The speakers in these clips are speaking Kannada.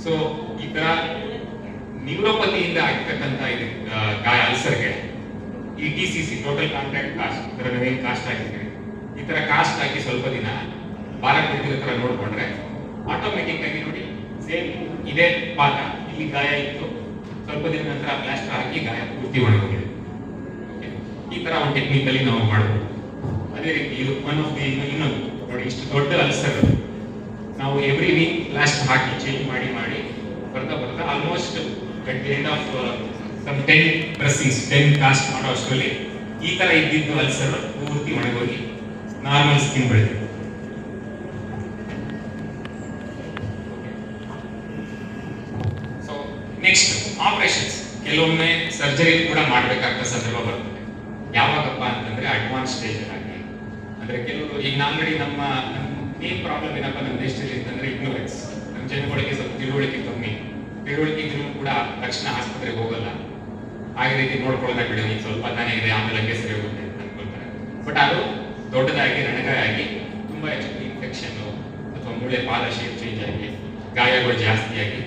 ಸೊ ಈ ತರ ನ್ಯೂರೋಪತಿಯಿಂದ ಆಗ್ತಕ್ಕಂಥ ಇದು ಗಾಯ ಅಲ್ಸರ್ಗೆ ಈ TCC ಟೋಟಲ್ ಕಾಂಟ್ಯಾಕ್ಟ್ ಕಾಸ್ಟ್ ಇದರ ನೀವೇನು ಕಾಸ್ಟ್ ಹಾಕಿದ್ರಿ ಈ ತರ ಕಾಸ್ಟ್ ಹಾಕಿ ಸ್ವಲ್ಪ ದಿನ ಭಾರ ಬಿಟ್ಟಿರೋ ತರ ನೋಡ್ಕೊಂಡ್ರೆ ಆಟೋಮೆಟಿಕ್ ಆಗಿ ನೋಡಿ ಸೇಮ್ ಇದೇ ಪಾಠ ಇಲ್ಲಿ ಗಾಯ ಇತ್ತು, ಸ್ವಲ್ಪ ದಿನ ನಂತರ ಪ್ಲಾಸ್ಟರ್ ಹಾಕಿ ಗಾಯ ಪೂರ್ತಿ ಒಣಗೋಗಿದೆ. ಈ ತರ ಒಂದು ಟೆಕ್ನಿಕಲಿ ನಾವು ಮಾಡಬಹುದು. ಅದೇ ರೀತಿ ಇದು ಒನ್ ಆಫ್ ದಿ ಇನ್ನೊಂದು ನೋಡಿ, ಇಷ್ಟು ದೊಡ್ಡ ಅಲ್ಸರ್ ನಾವು ಎವ್ರಿ ವೀಕ್ ಪ್ಲಾಸ್ಟರ್ ಹಾಕಿ ಚೇಂಜ್ ಮಾಡಿ ಬರ್ತಾ almost at the end of some 10 dressings 10 cast ಮಾಡೋ ಅಷ್ಟರಲ್ಲಿ ಈ ತರ ಇದ್ದಿದ್ದು ಅಲ್ಸರ್ ಪೂರ್ತಿ ಒಣಗೋಗಿ ನಾರ್ಮಲ್ ಸ್ಕಿನ್ ಬೆಳೆದಿದೆ. ಸೊ ನೆಕ್ಸ್ಟ್ ಆಪರೇಷನ್ಸ್, ಕೆಲವೊಮ್ಮೆ ಸರ್ಜರಿ ಕೂಡ ಮಾಡಬೇಕಾದ ಸಂದರ್ಭ ಬರ್ತದೆ. ಯಾವಾಗಪ್ಪ ಅಂತಂದ್ರೆ ಅಡ್ವಾನ್ಸ್ ಸ್ಟೇಜ್ ಆಗಿ, ಅಂದ್ರೆ ಕೆಲವರು ಈಗ ಆಲ್ರೆಡಿ ನಮ್ಮ ಮೇನ್ ಪ್ರಾಬ್ಲಮ್ ಏನಪ್ಪ ನಮ್ಮ ದೇಶದಲ್ಲಿ ಅಂತಂದ್ರೆ ಇಗ್ನೋರೆನ್ಸ್. ನಮ್ಮ ಜನಗಳಿಗೆ ಸ್ವಲ್ಪ ತಿಳುವಳಿಕೆ ಕಮ್ಮಿ, ತಿಳುವಳಿಕೆ ಇದ್ರೂ ಕೂಡ ತಕ್ಷಣ ಆಸ್ಪತ್ರೆಗೆ ಹೋಗಲ್ಲ, ಆ ರೀತಿ ನೋಡ್ಕೊಳ್ಳೋದ ಬಿಡು ಈಗ ಸ್ವಲ್ಪ ತಾನೇ ಇದೆ ಆಮೇಲೆ ಹಂಗೆ ಸರಿ ಹೋಗುತ್ತೆ ಅಂತ ಅನ್ಕೊಳ್ತಾರೆ. ಬಟ್ ಅದು ದೊಡ್ಡದಾಗಿ ರಣಗಾಯಾಗಿ ತುಂಬಾ ಹೆಚ್ಚು ಇನ್ಫೆಕ್ಷನ್ ಅಥವಾ ಮೂಳೆ ಪಾದ ಶೇಪ್ ಚೇಂಜ್ ಆಗಿ ಗಾಯಗಳು ಜಾಸ್ತಿಯಾಗಿ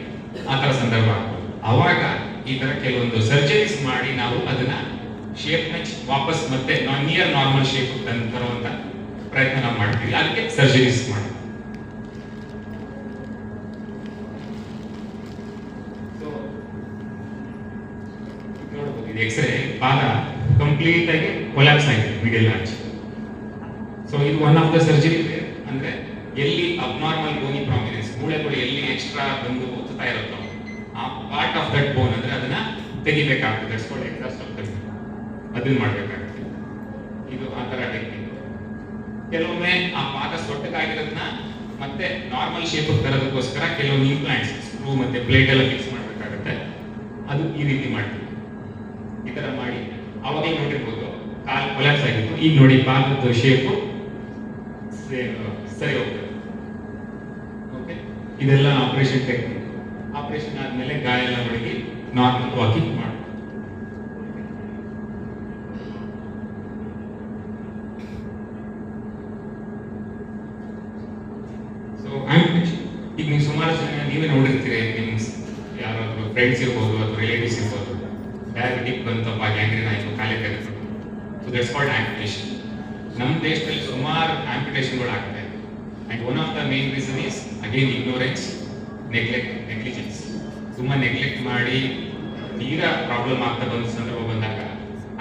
ಆ ಥರ ಸಂದರ್ಭ ಆಗ್ಬೋದು. ಅವಾಗ ಈ ತರ ಕೆಲವೊಂದು ಸರ್ಜರೀಸ್ ಮಾಡಿ ನಾವು ಅದನ್ನ ಶೇಪ್ ನ ವಾಪಸ್ ಮತ್ತೆ ನಿಯರ್ ನಾರ್ಮಲ್ ಶೇಪ್ ತರುವಂತ ಪ್ರಯತ್ನ ನಾವು ಮಾಡ್ತೀವಿ. ಅದಕ್ಕೆ ಸರ್ಜರೀಸ್ ಮಾಡಿ ನೋಡಬಹುದು. ಇದು ಎಕ್ಸ್ರೇ ಪಾದ ಕಂಪ್ಲೀಟ್ ಆಗಿ ಕೊಲ್ಯಾಪ್ಸ್ ಆಗಿದೆ ಮಿಡಲ್ ಆರ್ಚ್. ಸೊ ಇದು ಒನ್ ಆಫ್ ದ ಸರ್ಜರಿ. ಅಂದ್ರೆ ಎಲ್ಲಿ ಅಬ್ನಾರ್ಮಲ್ ಬೋನಿ ಪ್ರಾಮಿನೆನ್ಸ್, ಮೂಳೆಗಳು ಎಲ್ಲಿ ಎಕ್ಸ್ಟ್ರಾ ಬಂದು ಒತ್ತುತ್ತಾ ಇರುತ್ತೋ ಆ ಪಾರ್ಟ್ ಆಫ್ ದಟ್ ಬೋನ್ ಅಂದ್ರೆ ಅದನ್ನ ತೆಗಿಬೇಕಾಗ್ತದೆ. ಅದನ್ನ ಮಾಡ್ಬೇಕಾಗುತ್ತೆ. ಇದು ಆ ತರ ಟೆಕ್ನಿಕ್. ಕೆಲವೊಮ್ಮೆ ಆ ಪಾದ ಸೊಟ್ಟಗಾಗಿರೋದನ್ನ ಮತ್ತೆ ನಾರ್ಮಲ್ ಶೇಪ್ ತರೋದಕ್ಕೋಸ್ಕರ ಕೆಲವೊಂದು ಇಂಪ್ಲಾಂಟ್ಸ್ ಸ್ಕ್ರೂ ಮತ್ತೆ ಪ್ಲೇಟ್ ಎಲ್ಲ ಫಿಕ್ಸ್ ಮಾಡಬೇಕಾಗುತ್ತೆ. ಅದು ಈ ರೀತಿ ಮಾಡ್ತೀವಿ. ಈ ತರ ಮಾಡಿ ಅವಾಗಲೇ ನೋಡಿರ್ಬೋದು ಕಾಲ್ ಕೊಲ್ಯಾಪ್ಸ್ ಆಗಿತ್ತು. ಈಗ ನೋಡಿ ಪಾದದ ಶೇಪು ಸರಿ ಹೋಗ್ತದೆ. ಓಕೆ, ಇದೆಲ್ಲ ಆಪರೇಷನ್ ಟೆಕ್ನಿಕ್. ಆಪರೇಷನ್ ಆದ್ಮೇಲೆ ಗಾಯ ಎಲ್ಲ ಒಳಗೆ ನಾರ್ಮಲ್ ವಾಕಿಂಗ್ ಮಾಡಿ. ಸೊ ಆಂಪ್ಯುಟೇಷನ್ ಈಗ ನೀವು ಸುಮಾರು ಜನ ನೀವೇ ನೋಡಿರ್ತೀರಿ, ನಿಮ್ಮ ಯಾರಾದ್ರೂ ಫ್ರೆಂಡ್ಸ್ ಇರ್ಬೋದು ಅಥವಾ ರಿಲೇಟಿವ್ಸ್ ಇರ್ಬೋದು, ಡಯಾಬಿಟಿಕ್ ಬಂತಪ್ಪ ಗ್ಯಾಂಗ್ರೀನ್ ಆಯಿತು ಕಾಲೇ ತೆಗೆದುಕೊಂಡು. So that's called amputation. ನಮ್ಮ ದೇಶದಲ್ಲಿ ಸುಮಾರು ಆಂಪ್ಯುಟೇಷನ್ಗಳು ಆಗ್ತಾ ಇದೆ. And one of the main reason is again ignorance, negligence. ಸುಮ್ಮನೆ ನೆಗ್ಲೆಕ್ಟ್ ಮಾಡಿ ತೀರಾ ಪ್ರಾಬ್ಲಮ್ ಆಗ್ತಾ ಬಂದ ಸಂದರ್ಭ ಬಂದಾಗ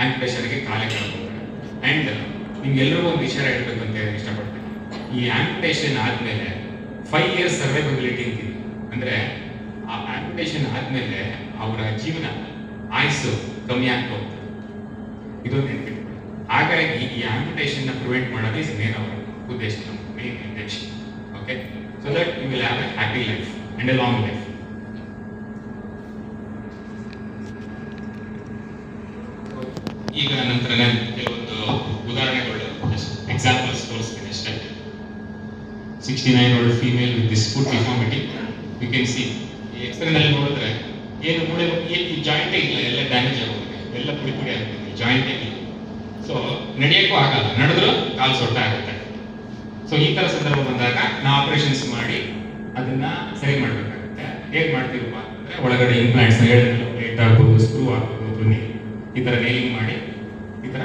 ಆಂಪ್ಯುಟೇಷನ್ಗೆ ಕಾಲೇ ಕಳ್ಕೊತಾರೆ. ಅಂಡ್ ನಿಮ್ಗೆಲ್ಲರಿಗೂ ಒಂದು ವಿಷಯ ಹೇಳ್ಬೇಕು ಅಂತ ಇಷ್ಟಪಡ್ತೀನಿ. ಈ ಆಂಪ್ಯುಟೇಷನ್ ಆದ್ಮೇಲೆ 5 years ಸರ್ವೈವಬಿಲಿಟಿ ಅಂತಿದೆ. ಅಂದ್ರೆ ಆ ಆಂಪ್ಯುಟೇಷನ್ ಆದ್ಮೇಲೆ ಅವರ ಜೀವನ ಆಯುಸ್ಸು ಕಮ್ಮಿ ಆಗ್ತಾ ಹೋಗ್ತದೆ. ಇದೊಂದು ನೆನಪಿಟ್ಕೊಳ್ಳಿ. ಹಾಗಾಗಿ ಈ ಆಂಪ್ಯುಟೇಷನ್ ನ ಪ್ರಿವೆಂಟ್ ಮಾಡೋದು ಇಸ್ ಮೇನ್ ಅವರ ಉದ್ದೇಶ, main intention. Okay, so that you will have a happy life and a long life. ಈಗ ನಂತರ ನಾನು ಕೆಲವೊಂದು ಉದಾಹರಣೆಗಳು ಎಕ್ಸಾಂಪಲ್ಸ್ ತೋರಿಸ್ತೀನಿ ಅಷ್ಟೇ. 69-year-old female with this foot deformity. You can see ಈ ಎಕ್ಸ್ರೇನಲ್ಲಿ ನೋಡಿದ್ರೆ ಏನು ಮೂಳೆ ಜಾಯಿಂಟೇ ಇಲ್ಲ, ಎಲ್ಲ ಡ್ಯಾಮೇಜ್ ಆಗೋಗಿದೆ, ಎಲ್ಲ ಪುಡಿ ಆಗುತ್ತೆ, ಜಾಯಿಂಟೇ ಇಲ್ಲ. ಸೊ ನಡೆಯೋಕ್ಕೂ ಆಗಲ್ಲ, ನಡೆದ್ರೂ ಕಾಲು ಸೊಟ್ಟ ಆಗುತ್ತೆ. ಸೊ ಈ ತರ ಸಂದರ್ಭ ಬಂದಾಗ ನಾವು ಆಪರೇಷನ್ಸ್ ಮಾಡಿ ಅದನ್ನ ಸರಿ ಮಾಡ್ಬೇಕಾಗುತ್ತೆ. ಹೇಗೆ ಮಾಡ್ತೀವಪ್ಪ ಅಂತಂದ್ರೆ ಒಳಗಡೆ ಇಂಪ್ಲಾಂಟ್ಸ್ ಪ್ಲೇಟ್ ಆಗ್ಬೋದು, ಸ್ಕ್ರೂ ಆಗ್ಬೋದು, ತುನಿ ಈ ತರ ನೇಲಿಂಗ್ ಮಾಡಿ ಈ ತರ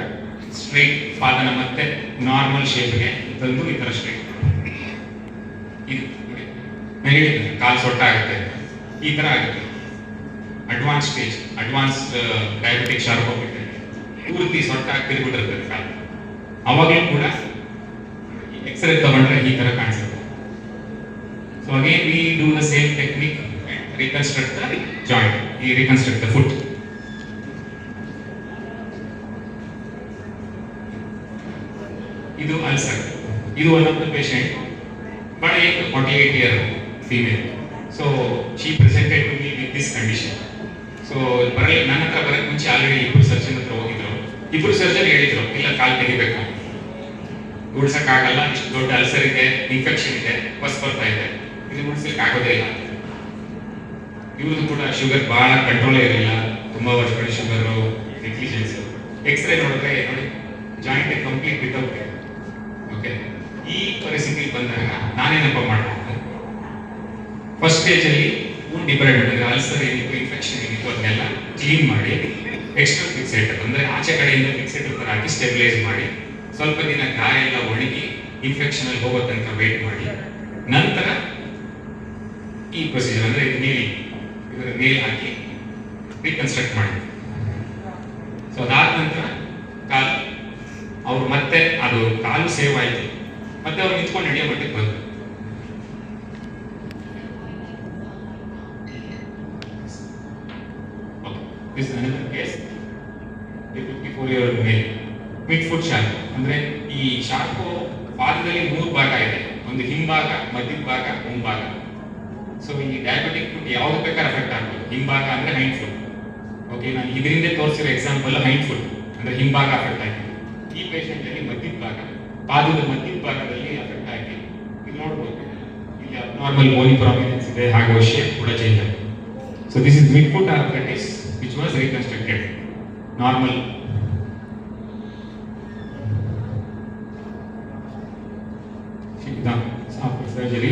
ಸ್ಟ್ರೈಟ್ ಪಾದನ ಮತ್ತೆ ನಾರ್ಮಲ್ ಶೇಪ್ಗೆ ತಂದು ಈ ತರ ಸ್ಟ್ರೈಟ್ ಇದು ನೋಡಿ ನಾನು ಹೇಳಿದ್ದೆ ಕಾಲು ಸೊಟ್ಟ ಆಗುತ್ತೆ, ಈ ತರ ಆಗುತ್ತೆ. ಅಡ್ವಾನ್ಸ್ ಸ್ಟೇಜ್, ಅಡ್ವಾನ್ಸ್ ಡಯಾಬಿಟಿಕ್ ಶಾರ್ಕೋಪಿಟಲ್ ಪೂರ್ತಿ ಸೊಟ್ಟ ತಿರುಗಿಬಿಟ್ಟಿರ್ತದೆ ಕಾಲು. ಅವಾಗಲೂ ಕೂಡ ಎಕ್ಸ್ರೇ ತಗೊಂಡ್ರೆ ಈ ತರ ಕಾಣಿಸುತ್ತೆ. So again we do the same technique, reconstruct the joint, ಈ ರಿಕನ್ಸ್ಟ್ರಕ್ಟ್ ದ ಫುಟ್. ಇದು ಅಲ್ಸರ್. ಇದು one of the patient, but 48-year female. So she presented to me with this condition. So ನನ್ನ ಹತ್ರ ಬರಕ್ಕೆ ಮುಂಚೆ ಆಲ್ರೆಡಿ ಇಬ್ಬರು ಸರ್ಜನ್ ಹತ್ರ ಹೋಗಿದ್ರು. ಇಬ್ಬರು ಸರ್ಜನ್ ಹೇಳಿದ್ರು ಇಲ್ಲ ಕಾಲು ತೆಗಿಬೇಕು, ಉಡ್ಸಕ್ಕಾಗಲ್ಲ, ಇಷ್ಟು ದೊಡ್ಡ ಅಲ್ಸರ್ ಇದೆ, ಇನ್ಫೆಕ್ಷನ್ ಇದೆ, ಬಸ್ ಬರ್ತಾ ಇದೆ, ಇದು ಉಡ್ಸಲಿಕ್ಕೆ ಆಗೋದೇ ಇಲ್ಲ. ಇವ್ರದ್ದು ಕೂಡ ಶುಗರ್ ಬಹಳ ಕಂಟ್ರೋಲ್ ಇರಲಿಲ್ಲ, ತುಂಬಾ ವರ್ಷಗಳ ಶುಗರು, ನೆಗ್ಲಿಜೆನ್ಸ್. ಎಕ್ಸ್ರೇ ನೋಡಿದ್ರೆ ನೋಡಿ ಜಾಯಿಂಟ್ ಕಂಪ್ಲೀಟ್ ವಿತೌಟ್. ಓಕೆ, ಈ ಪರಿಸ್ಥಿತಿ ಬಂದಾಗ ನಾನೇನಪ್ಪ ಮಾಡ್ಬೋದು, ಫಸ್ಟ್ ಸ್ಟೇಜ್ ಅಲ್ಲಿ wound ಡಿಬರೇಟೆಡ್ ಅಂದರೆ ಅಲ್ಸರ್ ಏನಿತ್ತು, ಇನ್ಫೆಕ್ಷನ್ ಏನಿತ್ತು ಅದನ್ನೆಲ್ಲ ಕ್ಲೀನ್ ಮಾಡಿ ಎಕ್ಸ್ಟರ್ನಲ್ ಫಿಕ್ಸೇಟರ್ ಅಂದರೆ ಆಚೆ ಕಡೆಯಿಂದ ಫಿಕ್ಸೇಟರ್ ಥರ ಹಾಕಿ ಸ್ಟೆಬಿಲೈಸ್ ಮಾಡಿ ಸ್ವಲ್ಪ ದಿನ ಗಾಯ ಎಲ್ಲ ಒಣಗಿ ಇನ್ಫೆಕ್ಷನ್ ಅಲ್ಲಿ ಹೋಗೋ ತನಕ ವೇಟ್ ಮಾಡಿ ನಂತರ ಈ ಪ್ರೊಸೀಜರ್ ಅಂದರೆ ಇದರ ನೇಲ್ ಹಾಕಿ ರೀಕನ್ಸ್ಟ್ರಕ್ಟ್ ಮಾಡಿ. ಸೊ ಅದಾದ ನಂತರ ಕಾಲು ಅವ್ರು ಮತ್ತೆ ಅದು ಕಾಲು ಸೇವ್ ಆಯಿತು, ಮತ್ತೆ ಅವ್ರು ನಿಂತ್ಕೊಂಡು ನಡೆಯೋ ಮಟ್ಟಿಗೆ ಬಂದರು. This is another case. A 54-year-old male. Mid-foot shark ಅಂದ್ರೆ ಈ ಶಾರ್ಕು ಪಾದದಲ್ಲಿ 3 ಭಾಗ ಇದೆ, ಒಂದು ಹಿಂಭಾಗ, ಮಧ್ಯದ ಭಾಗ, ಮುಂಭಾಗ. ಸೊ ಈ ಡಯಾಬಿಟಿಕ್ ಫುಟ್ ಯಾವ್ದು ಬೇಕಾದ್ರೆ ಅಫೆಕ್ಟ್ ಆಗ್ಬೋದು. ಹಿಂಭಾಗ ಅಂದ್ರೆ ಹೈಂಡ್ ಫುಟ್. ಓಕೆ, ನಾನು ಇದರಿಂದ ತೋರಿಸಿರೋ ಎಕ್ಸಾಂಪಲ್ ಹೈಂಡ್ ಫುಟ್ ಅಂದ್ರೆ ಹಿಂಭಾಗ ಅಫೆಕ್ಟ್ ಆಗಿದೆ. ಈ ಪೇಷಂಟ್ ಅಲ್ಲಿ ಮಧ್ಯದ ಭಾಗ, ಪಾದದ ಮಧ್ಯದ ಭಾಗದಲ್ಲಿ ಅಫೆಕ್ಟ್ ಆಗಿ ಇಲ್ಲಿ ನೋಡ್ಬೋದು, ಇಲ್ಲಿ ಅಬ್ನಾರ್ಮಲ್ ಬೋನಿ ಪ್ರಾಮಿನೆನ್ಸ್ ಇದೆ, ಹಾಗೆ ಶೇಪ್ ಕೂಡ ಚೇಂಜ್ ಆಗಿದೆ. So this is mid-foot arthritis which was reconstructed normal. After surgery